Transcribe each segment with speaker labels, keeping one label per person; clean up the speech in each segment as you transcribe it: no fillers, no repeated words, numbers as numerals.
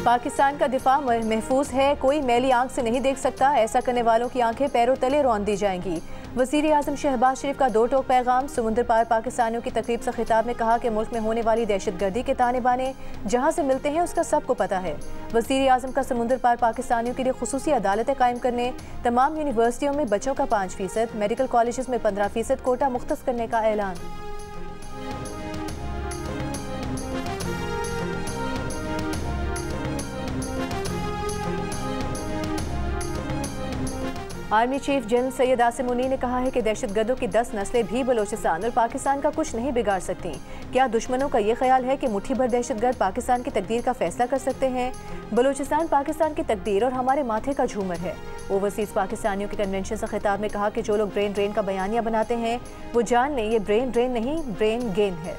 Speaker 1: पाकिस्तान का दिफा महफूज है, कोई मैली आंख से नहीं देख सकता, ऐसा करने वालों की आंखें पैरों तले रौंद दी जाएंगी। वज़ीर आज़म शहबाज शरीफ का दो टोक पैगाम। समुद्र पार पाकिस्तानियों की तकरीब से खिताब में कहा कि मुल्क में होने वाली दहशतगर्दी के ताने बाने जहाँ से मिलते हैं उसका सबको पता है। वज़ीर आज़म का समुद्र पार पाकिस्तानियों के लिए खुसूसी अदालतें कायम करने, तमाम यूनिवर्सिटियों में बच्चों का 5%, मेडिकल कॉलेज में 15% कोटा मुख्तस करने का ऐलान। Army chief general Syed Asim Munir ने कहा है कि दहशतगर्दों की 10 नस्लें भी बलोचिस्तान और पाकिस्तान का कुछ नहीं बिगाड़ सकती। क्या दुश्मनों का ये ख्याल है कि मुट्ठी भर दहशतगर्द पाकिस्तान की तकदीर का फैसला कर सकते हैं? बलोचिस्तान पाकिस्तान की तकदीर और हमारे माथे का झूमर है। ओवरसीज पाकिस्तानियों के कन्वेंशन से खिताब में कहा कि जो लोग ब्रेन ड्रेन का बयानिया बनाते हैं वो जान लें ये ब्रेन ड्रेन नहीं, ब्रेन गेन है।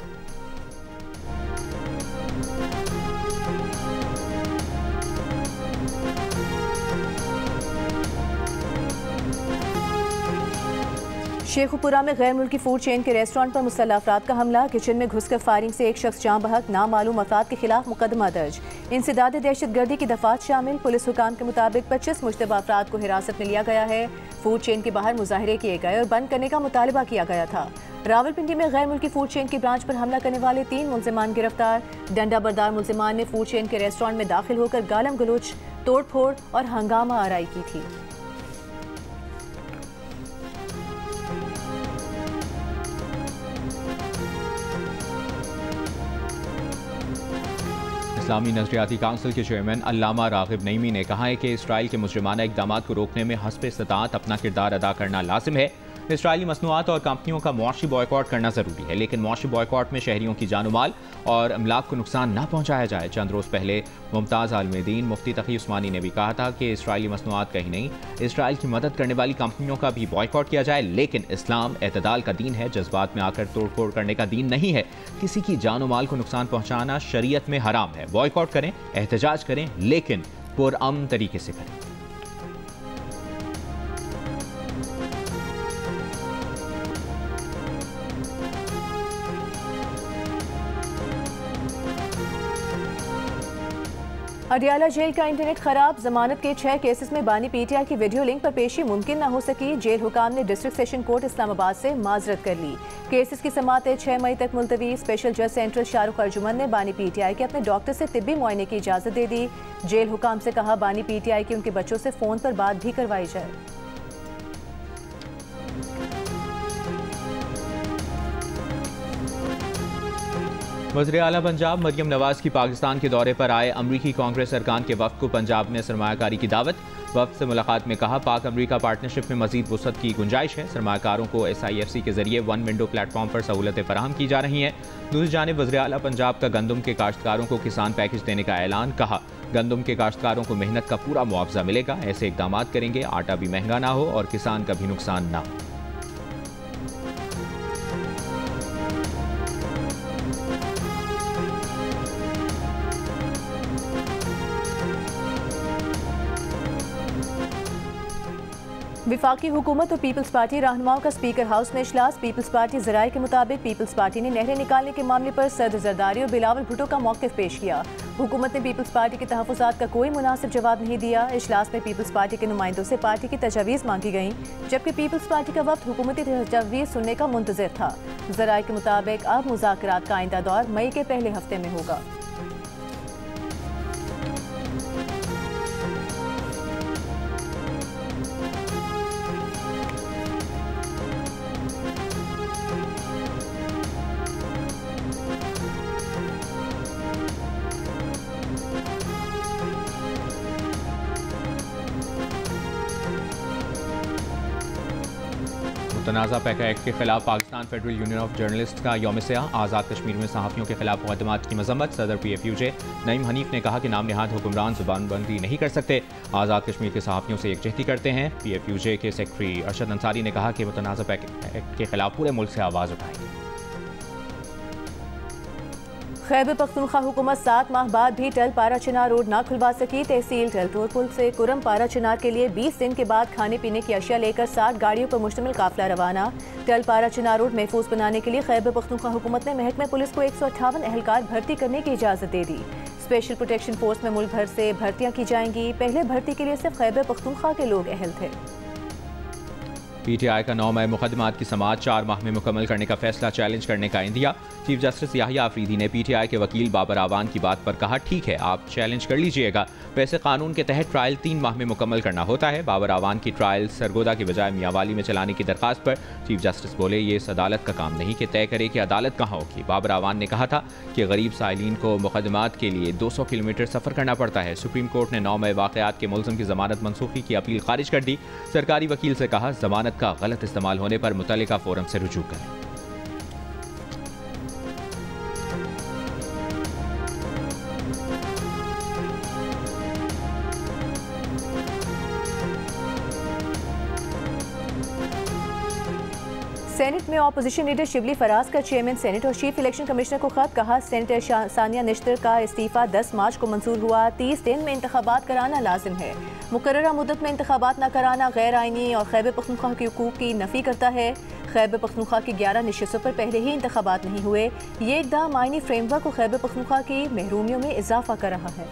Speaker 1: शेखुपुरा में गैर मुल्की फूड चेन के रेस्टोरेंट पर मुसल्लह अफराद का हमला। किचन में घुसकर फायरिंग से एक शख्स जाँ बहक, नामालूम अफराद के खिलाफ मुकदमा दर्ज। इंसदाद दहशतगर्दी की दफात शामिल। पुलिस हुकाम के मुताबिक 25 मुश्तबा अफराद को हिरासत में लिया गया है। फूड चेन के बाहर मुजाहरे किए गए और बंद करने का मुतालबा किया गया था। रावलपिंडी में गैर मुल्की फूड चेन की ब्रांच पर हमला करने वाले 3 मुलजिमान गिरफ्तार। डंडा बरदार मुलजिमान ने फूड चेन के रेस्टोरेंट में दाखिल होकर गालम गलोच, तोड़ फोड़ और हंगामा आराई की थी।
Speaker 2: इस्लामी नजरियाती काउंसिल के चेयरमैन अल्लामा रागिब नईमी ने कहा है कि इसराइल के मुजरिमाना इक़दाम को रोकने में हस्ब इस्तिताअत अपना किरदार अदा करना लाजिम है। इसराइली मसनूआत और कंपनियों का मुआशी बॉयकॉट करना ज़रूरी है, लेकिन मुआशी बॉयकॉट में शहरियों की जान माल और अमलाक को नुकसान न पहुँचाया जाए। चंद रोज़ पहले मुमताज़ आलिम दीन मुफ्ती तकी उस्मानी ने भी कहा था कि इसराइली मसनूआत कहीं नहीं, इसराइल की मदद करने वाली कंपनियों का भी बॉयकॉट किया जाए, लेकिन इस्लाम एतदाल का दीन है, जज्बात में आकर तोड़ फोड़ करने का दीन नहीं है। किसी की जान माल को नुकसान पहुँचाना शरीयत में हराम है। बॉयकॉट करें, एहतजाज करें, लेकिन पुरअमन तरीके से करें।
Speaker 1: अडियाला जेल का इंटरनेट खराब। जमानत के 6 केसेस में बानी पीटीआई की वीडियो लिंक पर पेशी मुमकिन न हो सकी। जेल हुकाम ने डिस्ट्रिक्ट सेशन कोर्ट इस्लामाबाद से माजरत कर ली। केसेस की समातें 6 मई तक मुलतवी। स्पेशल जज सेंट्रल शाहरुख अर्जुमन ने बानी पीटीआई के अपने डॉक्टर से तिब्बी मुआयने की इजाजत दे दी। जेल हुकाम से कहा बानी पीटीआई की उनके बच्चों से फोन पर बात भी करवाई जाए।
Speaker 2: वज़ीर आला पंजाब मरियम नवाज की पाकिस्तान के दौरे पर आए अमरीकी कांग्रेस अरकान के वफ़द को पंजाब में सरमायाकारी की दावत। वफ़द से मुलाकात में कहा पाक अमरीका पार्टनरशिप में मजीद वुसअत की गुंजाइश है। सरमायाकारों को SIFC के जरिए वन विंडो प्लेटफॉर्म पर सहूलतें फराहम की जा रही हैं। दूसरी जानिब वज़ीर आला पंजाब का गंदम के काश्तकारों को किसान पैकेज देने का ऐलान। कहा गंदम के काश्तकारों को मेहनत का पूरा मुआवजा मिलेगा। ऐसे इकदाम करेंगे आटा भी महंगा ना हो और किसान का भी नुकसान ना हो।
Speaker 1: विफाकी हुकूमत और पीपल्स पार्टी रहनुमाओं का स्पीकर हाउस में इजलास। पीपल्स पार्टी ज़राए के मुताबिक पीपल्स पार्टी ने नहरें निकालने के मामले पर सदर जरदारी और बिलावल भुट्टो का मौक़िफ़ पेश किया। हुकूमत ने पीपल्स पार्टी के तहफ़्फ़ुज़ात का कोई मुनासिब जवाब नहीं दिया। इजलास में पीपल्स पार्टी के नुमाइंदों से पार्टी की तजावीज़ मांगी गईं, जबकि पीपल्स पार्टी का वफ़द हुकूमती तजावीज़ सुनने का मुंतज़िर था। ज़राए के मुताबिक अब मुज़ाकरात का आइंदा दौर मई के पहले हफ्ते में होगा।
Speaker 2: तनाज़ा पैका एक्ट के खिलाफ Pakistan federal union of journalist का यौम सियाह। आज़ाद कश्मीर में सहाफ़ियों के खिलाफ मुक़दमात की मज़म्मत। सदर PFUJ नईम हनीफ ने कहा कि नाम निहाद हुक्मरान ज़ुबानबंदी नहीं कर सकते। आज़ाद कश्मीर के सहाफ़ियों से यकजहती करते हैं। PFUJ के सेक्रेटरी अरशद अंसारी ने कहा कि मुतनाज़ा पैका एक्ट के खिलाफ पूरे मुल्क से आवाज़ उठाएंगे।
Speaker 1: खैबर पख्तूनख्वा हुकूमत 7 माह बाद भी टल पारा चिनार रोड ना खुलवा सकी। तहसील टलटोर पुल से कुरम पारा चिनार के लिए 20 दिन के बाद खाने पीने की अशिया लेकर 60 गाड़ियों पर मुश्तमिल काफिला रवाना। टल पारा चिनार रोड महफूज बनाने के लिए खैबर पख्तूनख्वा हुकूमत ने महकमे पुलिस को 158 एहलकार भर्ती करने की इजाज़त दे दी। स्पेशल प्रोटेक्शन फोर्स में मुल्क भर से भर्तियां की जाएंगी। पहले भर्ती के लिए सिर्फ खैबर पख्तूनख्वा के लोग अहल थे।
Speaker 2: PTI का 9 मई मुकदमात की समाअत 4 माह में मुकम्मल करने का फैसला चैलेंज करने का इंदिया। चीफ जस्टिस याहिया अफरीदी ने PTI के वकील बाबर आवान की बात पर कहा, ठीक है आप चैलेंज कर लीजिएगा, वैसे कानून के तहत ट्रायल 3 माह में मुकम्मल करना होता है। बाबर आवान की ट्रायल सरगोदा की बजाय मियांवाली में चलाने की दरखास्त पर चीफ जस्टिस बोले, ये इस अदालत का काम नहीं कि तय करे कि अदालत कहाँ होगी। बाबर आवान ने कहा था कि गरीब साइलिन को मुकदमात के लिए 200 किलोमीटर सफ़र करना पड़ता है। सुप्रीम कोर्ट ने 9 मई वाक़यात के मुलज़िम की जमानत मनसूखी की अपील खारिज कर दी। सरकारी वकील से कहा, जमानत का गलत इस्तेमाल होने पर मुतल्लिका फोरम से रुजू करें।
Speaker 1: सेनेट में ऑपोजिशन लीडर शिबली फराज का चेयरमैन सेनेट और चीफ इलेक्शन कमिश्नर को खत। कहा, सेनेटर सानिया निश्तर का इस्तीफा 10 मार्च को मंजूर हुआ। 30 दिन में इंतखाबात कराना लाजिम है। मुकर्ररा मुद्दत में इंतखाबात न कराना गैर आइनी और खैबर पख्तूनख्वा के हुकूक की नफी करता है। खैबर पख्तूनख्वा की 11 नशिस्तों पर पहले ही इंतखाबात नहीं हुए। ये इक़दाम आइनी फ्रेमवर्क और खैबर पख्तूनख्वा की महरूमियों में इजाफा कर रहा है।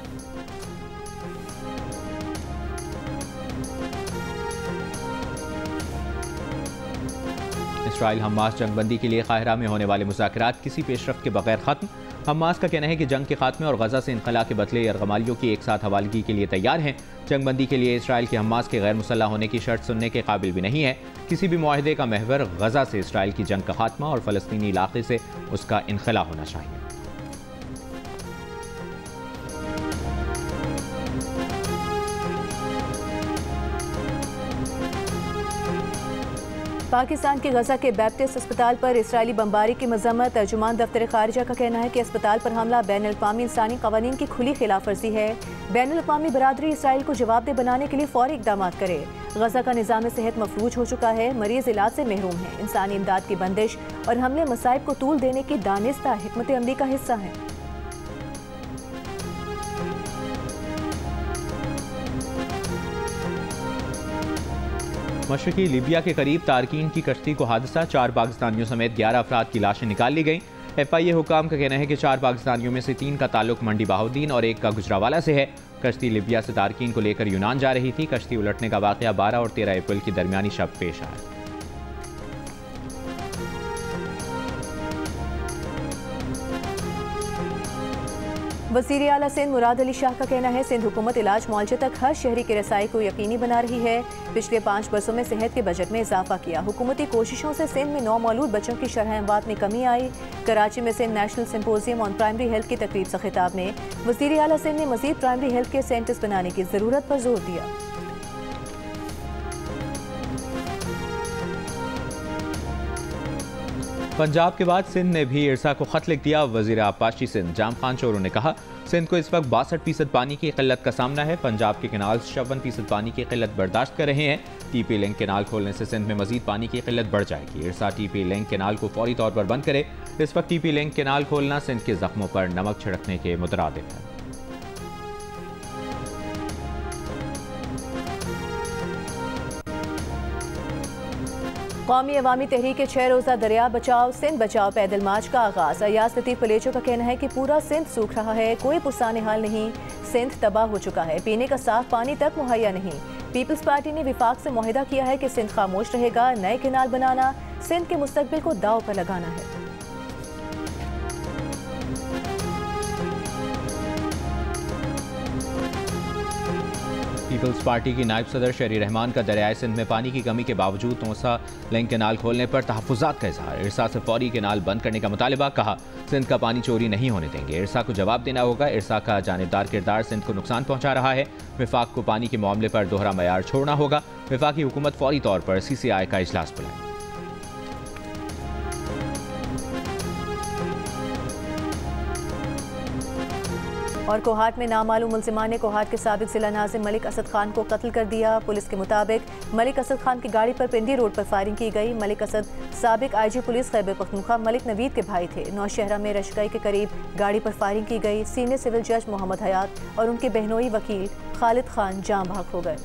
Speaker 2: इसराइल हमास जंगबंदी के लिए काहिरा में होने वाले मुज़ाकरात किसी पेशरफ्त के बगैर खत्म। हमास का कहना है कि जंग के खात्मे और गजा से इनखला के बदले यरगमालियों की एक साथ हवालगी के लिए तैयार हैं। जंगबंदी के लिए इसराइल के हमास के गैर मुसल्लह होने की शर्त सुनने के काबिल भी नहीं है। किसी भी मुआहदे का महवर गजा से इसराइल की जंग का खात्मा और फ़लस्तीनी इलाके से उसका इनखला होना चाहिए।
Speaker 1: पाकिस्तान के गजा के बैप्टिस्ट अस्पताल पर इसराइली बमबारी की मजम्मत। तर्जुमान दफ्तर खारिजा का कहना है कि अस्पताल पर हमला बैनुल-अक़वामी इंसानी क़वानीन की खुली खिलाफ वर्जी है। बैनुल-अक़वामी बरादरी इसराइल को जवाबदेह बनाने के लिए फौरी इक़दाम करे। गजा का निज़ाम सेहत मफलूज हो चुका है, मरीज इलाज से महरूम है। इंसानी इमदाद की बंदिश और हमले मसाइब को तूल देने की दानिस्ता हिकमत अमली का हिस्सा है।
Speaker 2: मशरकी लीबिया के करीब तारकीन की कश्ती को हादसा, 4 पाकिस्तानियों समेत 11 अफराद की लाशें निकाल ली गईं। FIA हुकाम का कहना है कि 4 पाकिस्तानियों में से 3 का ताल्लुक मंडी बहाउद्दीन और 1 का गुजरावाला से है। कश्ती लीबिया से तारकीन को लेकर यूनान जा रही थी। कश्ती उलटने का वाकया 12 और 13 अप्रैल की दरमियानी शब पेश आया।
Speaker 1: वज़ीर आला सिंध मुराद अली शाह का कहना है, सिंध हुकूमत इलाज मुआलजे तक हर शहरी की रसाई को यकीनी बना रही है। पिछले 5 बरसों में सेहत के बजट में इजाफा किया। हुकूमती कोशिशों से सिंध में नौमौलूद बच्चों की शरह अमवात में कमी आई। कराची में Sindh national symposium on primary health की तकरीब से खिताब में वज़ीर आला सिंध ने मज़ीद प्राइमरी हेल्थ केयर सेंटर्स बनाने की ज़रूरत पर जोर दिया।
Speaker 2: पंजाब के बाद सिंध ने भी इरसा को खत लिख दिया। वज़ीर आबपाशी सिंध जाम खान चोरू ने कहा, सिंध को इस वक्त 62% पानी की किल्लत का सामना है। पंजाब के केनाल 56% पानी की किल्लत बर्दाश्त कर रहे हैं। TP लिंक केनाल खोलने से सिंध में मजीद पानी की किल्लत बढ़ जाएगी। इरसा TP लिंक केनाल को फौरी तौर पर बंद करे। इस वक्त TP लिंक केनाल खोलना सिंध के जख्मों पर नमक छिड़कने के मुतरादिफ है।
Speaker 1: कौमी अवामी तहरीक के 6 रोज़ा दरिया बचाओ सिंध बचाओ पैदल मार्च का आगाज। अयाज लतीफ पलेचो का कहना है कि पूरा सिंध सूख रहा है, कोई पुरसाने हाल नहीं। सिंध तबाह हो चुका है, पीने का साफ पानी तक मुहैया नहीं। पीपल्स पार्टी ने विफाक से मुआहिदा किया है कि सिंध खामोश रहेगा। नए किनाल बनाना सिंध के मुस्तकबिल को दाव पर लगाना है।
Speaker 2: पीपल्स पार्टी की नायब सदर शहरी रहमान का दरियाए सिंध में पानी की कमी के बावजूद तोसा लिंक केनाल खोलने पर तहफ़्फ़ुज़ात का इज़हार। इरसा से फौरी केनाल बंद करने का मुतालिबा। कहा, सिंध का पानी चोरी नहीं होने देंगे। इरसा को जवाब देना होगा। इरसा का जानिबदार किरदार सिंध को नुकसान पहुँचा रहा है। विफाक को पानी के मामले पर दोहरा मयार छोड़ना होगा। विफाकी हुकूमत फौरी तौर पर CCI का इजलास बुलाए।
Speaker 1: और कोहाट में नामालूम मुलजिमान ने कोहाट के साबिक जिला नाज़िम मलिक असद खान को कत्ल कर दिया। पुलिस के मुताबिक मलिक असद खान की गाड़ी पर पिंडी रोड पर फायरिंग की गई। मलिक असद साबिक IG पुलिस खैबर पख्तूनख्वा मलिक नवीद के भाई थे। नौशहरा में रशगाई के करीब गाड़ी पर फायरिंग की गई। सीनियर सिविल जज मोहम्मद हयात और उनके बहनोई वकील खालिद खान जाँ बहक हो गए।